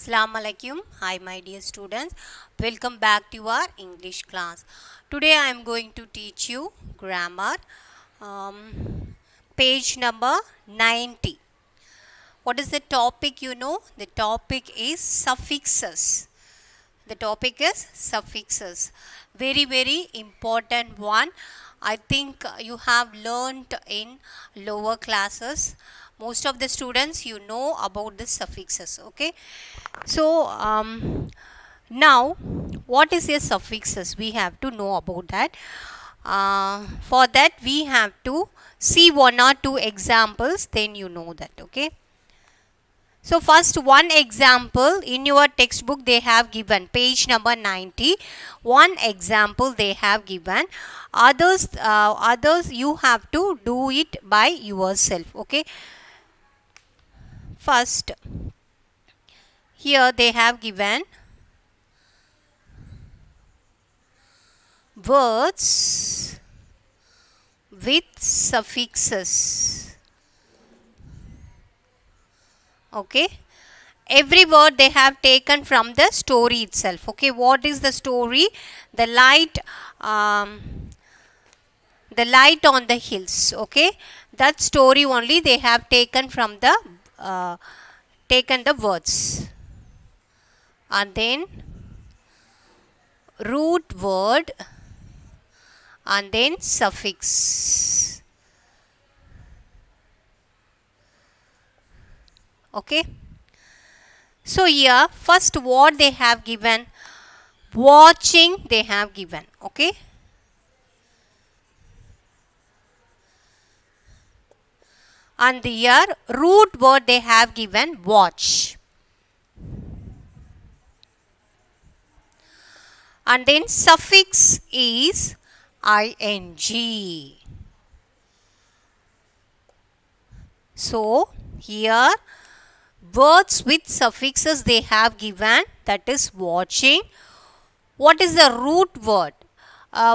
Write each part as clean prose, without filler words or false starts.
Assalamu alaikum. Hi my dear students. Welcome back to our English class. Today I am going to teach you grammar. Um, Page number 90. What is the topic you know? The topic is suffixes. The topic is suffixes. Very important one. I think you have learnt in lower classes. Most of the students you know about the suffixes. Okay. So now what is a suffixes? We have to know about that. For that we have to see one or two examples, then you know that. Okay. So first one example in your textbook they have given page number 90. One example they have given. Others you have to do it by yourself. Okay. First here they have given words with suffixes. Okay. Every word they have taken from the story itself. Okay. What is the story? The light on the hills. Okay. That story only they have taken from the taken the words. And then root word and then suffix. Okay. So here first what they have given, watching they have given. Okay. And here root word they have given, watch. And then suffix is ing. So here words with suffixes they have given, that is watching. What is the root word?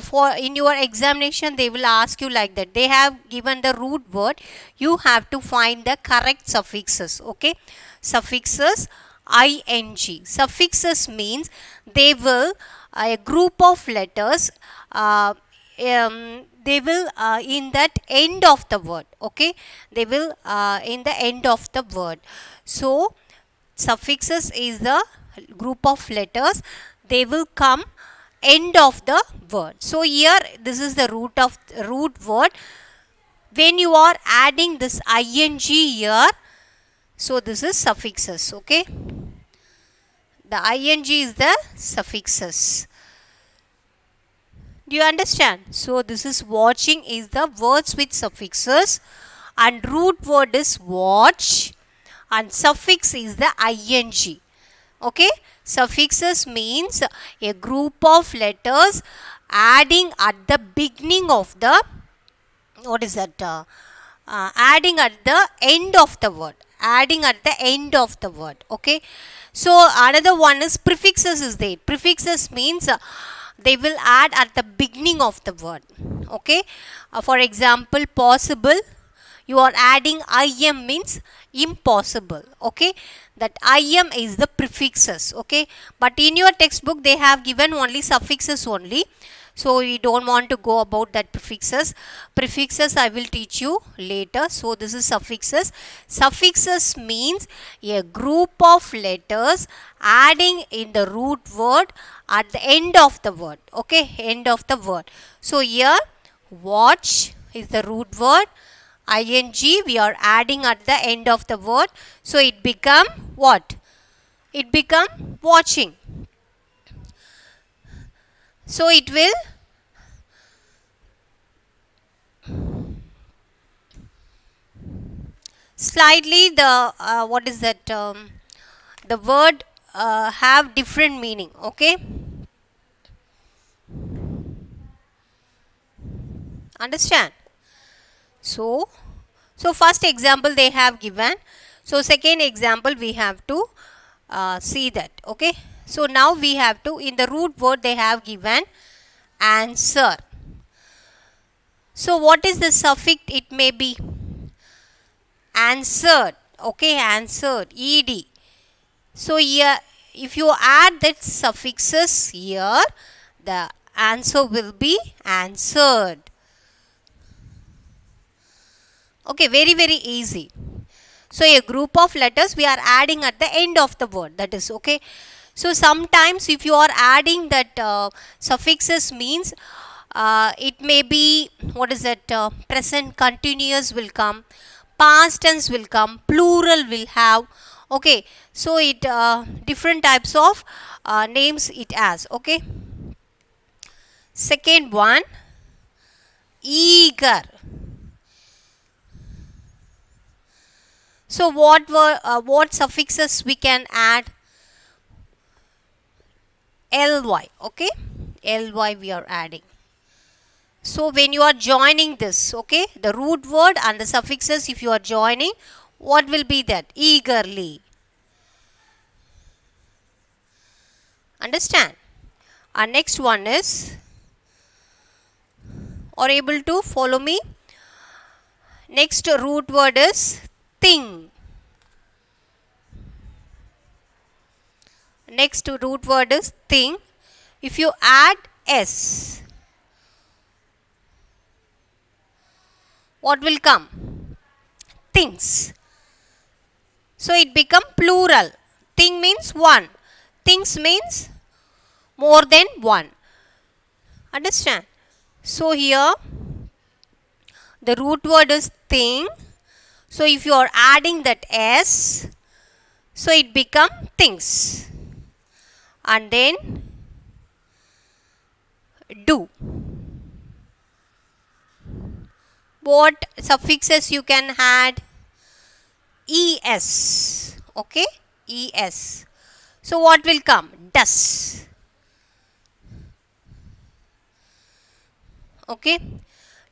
For in your examination they will ask you like that. They have given the root word. You have to find the correct suffixes. Okay. Suffixes ing. Suffixes means they will a group of letters. They will in that end of the word. Okay. They will in the end of the word. So suffixes is the group of letters. They will come end of the word. So here this is the root word. When you are adding this ing here, so this is suffixes. Okay. The ing is the suffixes. Do you understand? So this is watching is the words with suffixes and root word is watch and suffix is the ing. Okay. Suffixes means a group of letters adding at the beginning of the, what is that? Adding at the end of the word. Adding at the end of the word. Okay. So another one is prefixes is there. Prefixes means they will add at the beginning of the word. Okay. For example, possible. You are adding im means impossible. Okay. That im is the prefixes. Okay. But in your textbook they have given only suffixes only. So we don't want to go about that prefixes. Prefixes I will teach you later. So this is suffixes. Suffixes means a group of letters adding in the root word at the end of the word. Okay. End of the word. So here watch is the root word. Ing we are adding at the end of the word. So it become what? It become watching. So it will slightly the what is that? The word have different meaning. Okay. Understand? So first example they have given. So second example we have to see that. Okay. So now we have to, in the root word they have given answer. So what is the suffix? It may be answered. Okay. Answered. Ed. So here, if you add that suffixes here, the answer will be answered. Okay, very very easy. So a group of letters we are adding at the end of the word, that is okay. So sometimes if you are adding that suffixes means it may be, what is that, present continuous will come, past tense will come, plural will have. Okay, so it different types of names it has. Okay, second one, eager. So what suffixes we can add? ly. Okay, ly we are adding. So when you are joining this, okay, the root word and the suffixes, if you are joining, what will be that? Eagerly. Understand? Our next one is, are able to follow me? Next root word is thing. Next root word is thing. If you add s, what will come? Things. So it become plural. Thing means one. Things means more than one. Understand? So here the root word is thing. So if you are adding that s, so it become things. And then do. What suffixes you can add? es. Okay, es. So what will come? Does. Okay,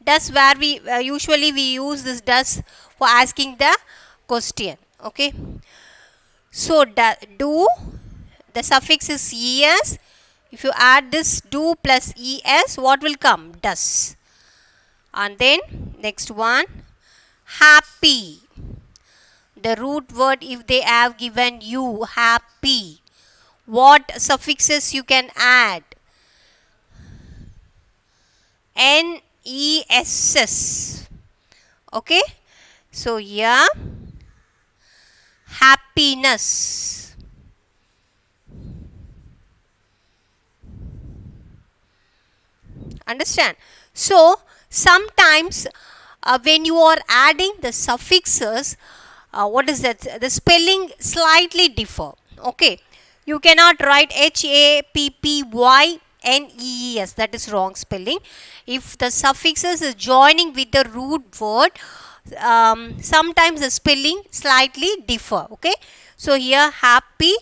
does, where we usually we use this does for asking the question. Okay, so do, the suffix is es. If you add this do plus es, what will come? Does. And then next one, happy. The root word, if they have given you happy, what suffixes you can add? ness. Okay, so here happiness. Understand? So sometimes when you are adding the suffixes, what is that, the spelling slightly differ. Okay, you cannot write happynes, that is wrong spelling. If the suffixes is joining with the root word, sometimes the spelling slightly differ. Okay, so here happy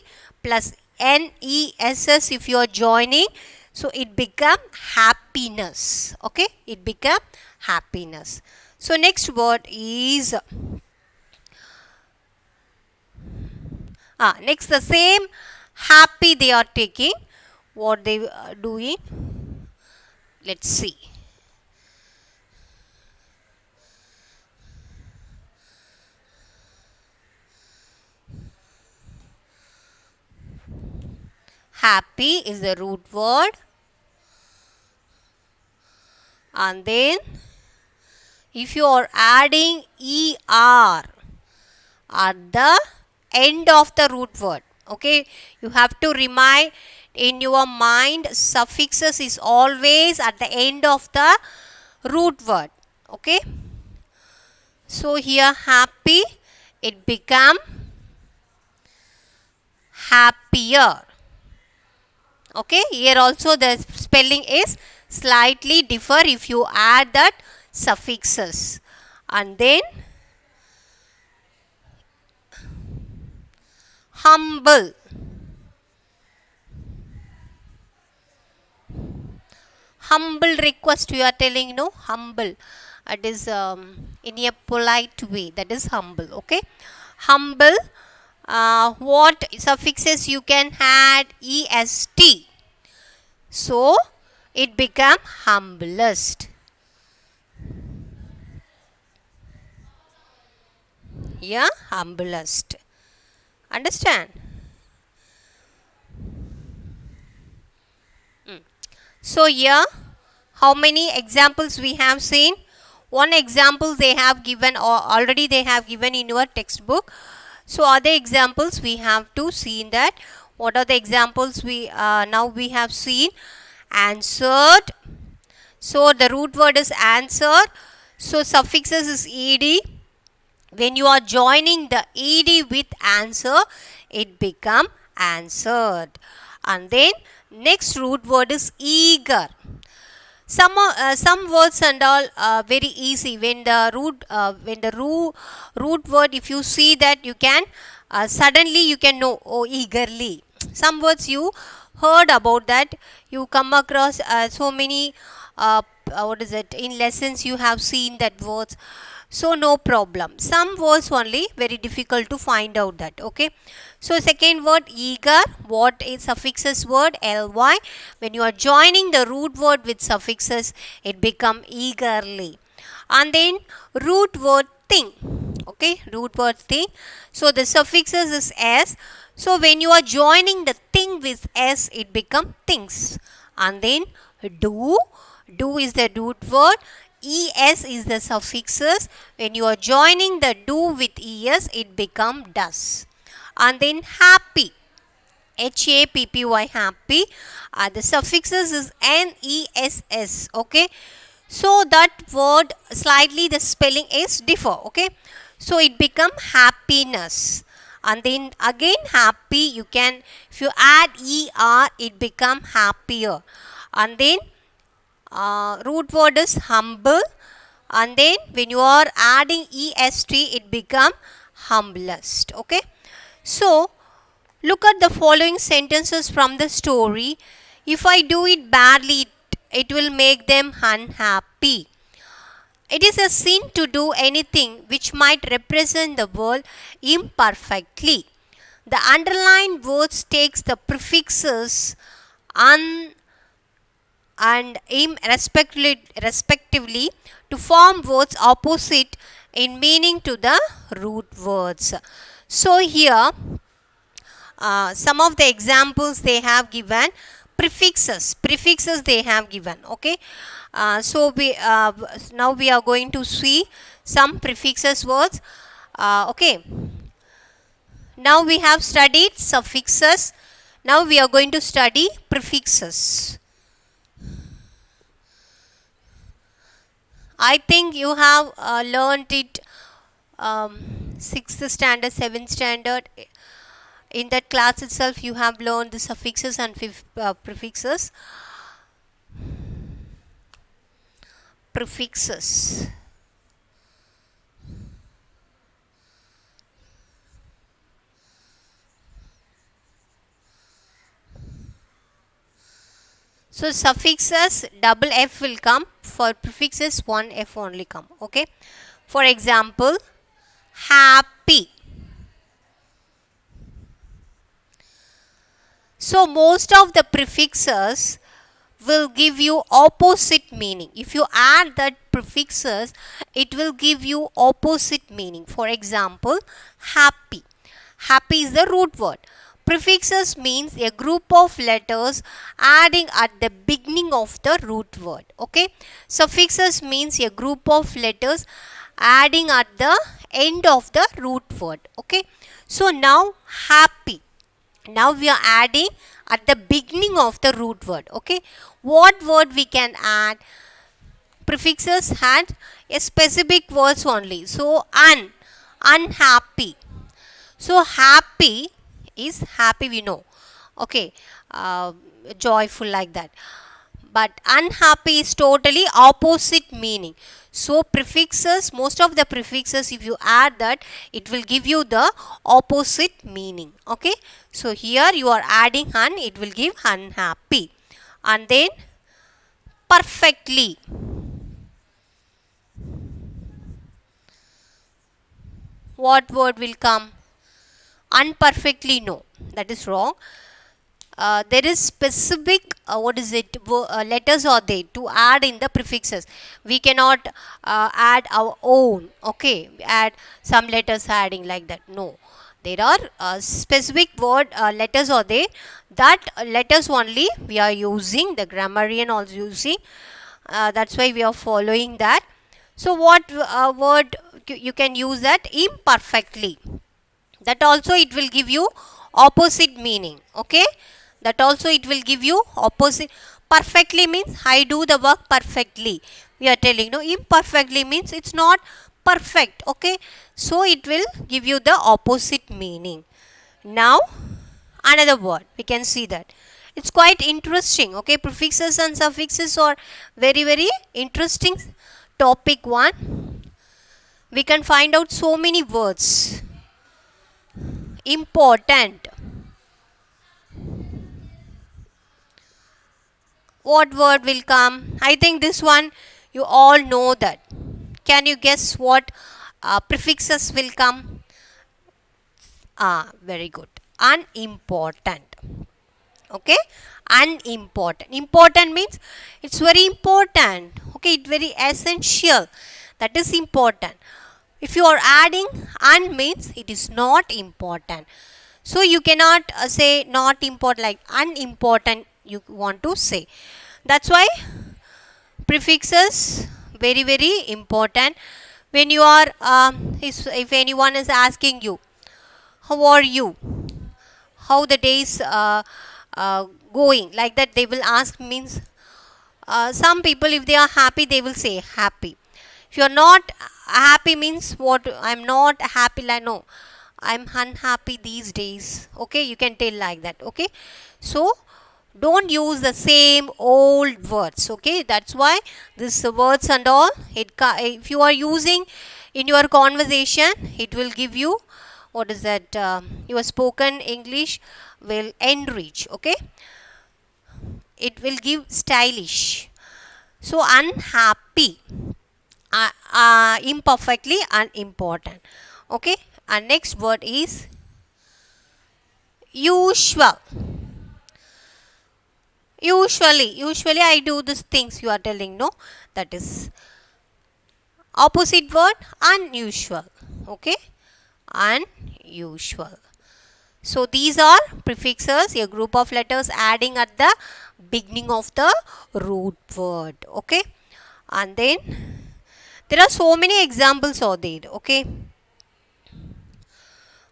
plus ness, if you are joining, so it become happiness. Okay, it become happiness. So next word is next the same happy they are taking. What they are doing? Let's see. Happy is the root word, and then if you are adding er at the end of the root word, okay, you have to remind in your mind, suffixes is always at the end of the root word. Okay, so here happy, it become happier. Okay, here also the spelling is slightly differ if you add that suffixes. And then humble. Humble request you are telling, no, humble. It is in a polite way, that is humble. Okay, humble. What suffixes you can add? est. So it become humblest. Yeah, humblest. Understand? So here, how many examples we have seen? One example they have given, or already they have given in your textbook. So other examples we have to see in that. What are the examples we now we have seen? Answered. So the root word is answer. So suffixes is ed. When you are joining the ed with answer, it become answered. And then next root word is eager. Some words and all very easy. When the root word, if you see that, you can suddenly you can know, oh, eagerly. Some words you heard about that, you come across so many what is it, in lessons you have seen that words. So no problem. Some words only very difficult to find out that. Okay. So second word eager. What is suffixes word ly? When you are joining the root word with suffixes, it become eagerly. And then root word thing. Okay, root word thing. So the suffixes is s. So when you are joining the thing with s, it become things. And then do. Do is the root word. Es is the suffixes. When you are joining the do with es, it become does. And then happy. Happy, happy. The suffixes is ness. Okay. So that word slightly the spelling is differ. Okay. So it become happiness. And then again happy, you can, if you add er, it become happier. And then root word is humble. And then when you are adding est, it become humblest. Okay. So look at the following sentences from the story. If I do it badly, it will make them unhappy. It is a sin to do anything which might represent the world imperfectly. The underlined words takes the prefixes un and im respectively to form words opposite in meaning to the root words. So here some of the examples they have given, prefixes they have given. Okay. So we now we are going to see some prefixes words. Okay. Now we have studied suffixes. Now we are going to study prefixes. I think you have learned it 6th standard, 7th standard. In that class itself, you have learned the suffixes and prefixes. Prefixes. So suffixes double F will come. For prefixes one F only come. Okay. For example, happy. So most of the prefixes will give you opposite meaning. If you add that prefixes, it will give you opposite meaning. For example, happy. Happy is the root word. Prefixes means a group of letters adding at the beginning of the root word. Okay. Suffixes means a group of letters adding at the end of the root word. Okay. So now happy. Now we are adding at the beginning of the root word. Okay. What word we can add? Prefixes had a specific words only. So unhappy. So happy is happy, we know. Okay. Joyful, like that. But unhappy is totally opposite meaning. So prefixes, most of the prefixes, if you add that, it will give you the opposite meaning. Okay. So here you are adding un, it will give unhappy. And then perfectly. What word will come? Unperfectly, no. That is wrong. There is specific letters are there to add in the prefixes. We cannot add our own. Okay, add some letters adding like that. No, There are specific word letters are there. That letters only we are using. The grammarian also using. That's why we are following that. So what word you can use that? Imperfectly. That also it will give you opposite meaning. Okay, that also it will give you opposite. Perfectly means I do the work perfectly, we are telling. No, imperfectly means it's not perfect. Okay, so it will give you the opposite meaning. Now another word we can see that it's quite interesting. Okay, prefixes and suffixes are very interesting topic one. We can find out so many words. Important. What word will come? I think this one you all know that. Can you guess what prefixes will come? Very good. Unimportant. Okay, unimportant. Important means it's very important. Okay, it's very essential. That is important. If you are adding un means it is not important. So you cannot say not important, like unimportant you want to say. That's why prefixes very important. When you are if anyone is asking you how are you, how the days going, like that they will ask means some people if they are happy they will say happy. If you are not happy means what? I'm not happy, like no, I'm unhappy these days. Okay, you can tell like that. Okay, so don't use the same old words. Okay, that's why this words and all, if you are using in your conversation, it will give you what is that, your spoken English will enrich. Okay, it will give stylish. So unhappy, imperfectly unimportant. Okay, and next word is usual. Usually I do these things you are telling. No, that is opposite word, unusual. Okay, unusual. So these are prefixes, a group of letters adding at the beginning of the root word. Okay, and then there are so many examples out there. Okay,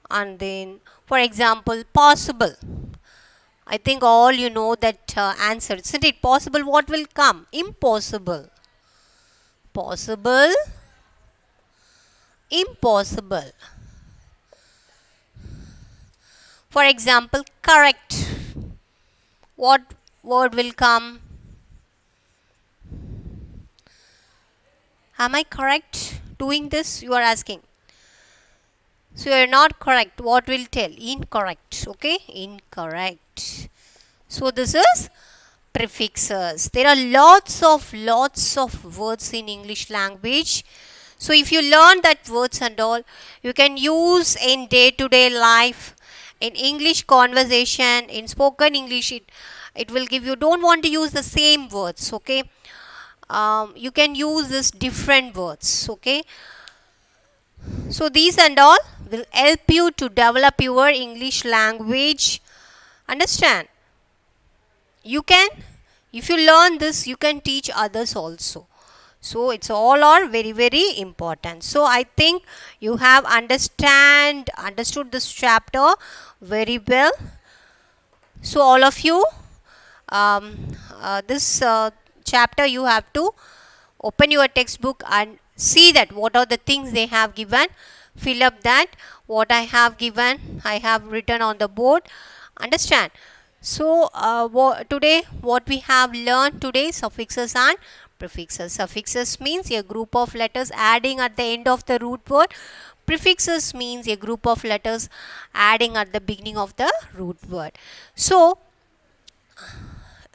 and then for example possible. I think all you know that answer, isn't it? Possible, what will come? Impossible. Possible, impossible. For example, correct. What word will come? Am I correct doing this? You are asking. So you are not correct. What will tell? Incorrect. Okay, incorrect. So this is prefixes. There are lots of words in English language. So if you learn that words and all, you can use in day-to-day life, in English conversation, in spoken English. It will give you. Don't want to use the same words. Okay, you can use this different words. Okay, so these and all will help you to develop your English language. Understand? You can, if you learn this, you can teach others also. So it's all are very important. So I think you have understood this chapter very well. So all of you, this chapter you have to open your textbook and see that what are the things they have given. Fill up that what I have given, I have written on the board. Understand? So today what we have learned today, suffixes and prefixes. Suffixes means a group of letters adding at the end of the root word. Prefixes means a group of letters adding at the beginning of the root word. So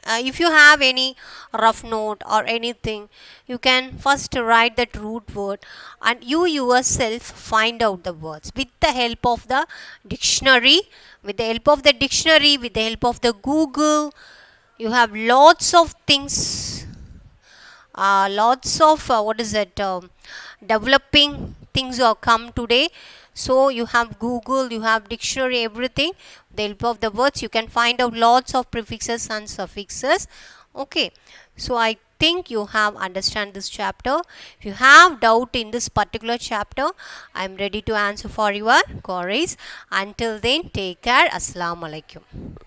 if you have any rough note or anything, you can first write that root word and you yourself find out the words with the help of the dictionary. With the help of the dictionary, with the help of the Google, you have lots of things, lots of what is it, developing things have come today. So you have Google, you have dictionary, everything. With the help of the words you can find out lots of prefixes and suffixes. Okay, so I think you have understand this chapter. If you have doubt in this particular chapter, I am ready to answer for your queries. Until then, take care. Assalamu alaikum.